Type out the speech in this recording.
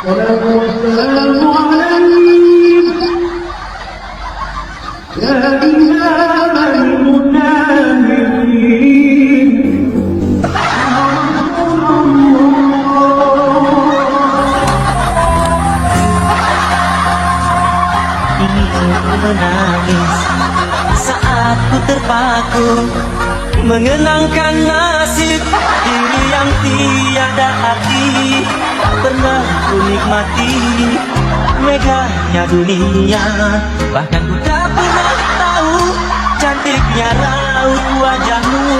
والسلام عليك يا إمام المنافقين Menangis saat ku terpaku mengenangkan nasib diri yang tiada arti. Tak pernah ku nikmati megahnya dunia, bahkan ku tak pernah tahu cantiknya raut wajahmu.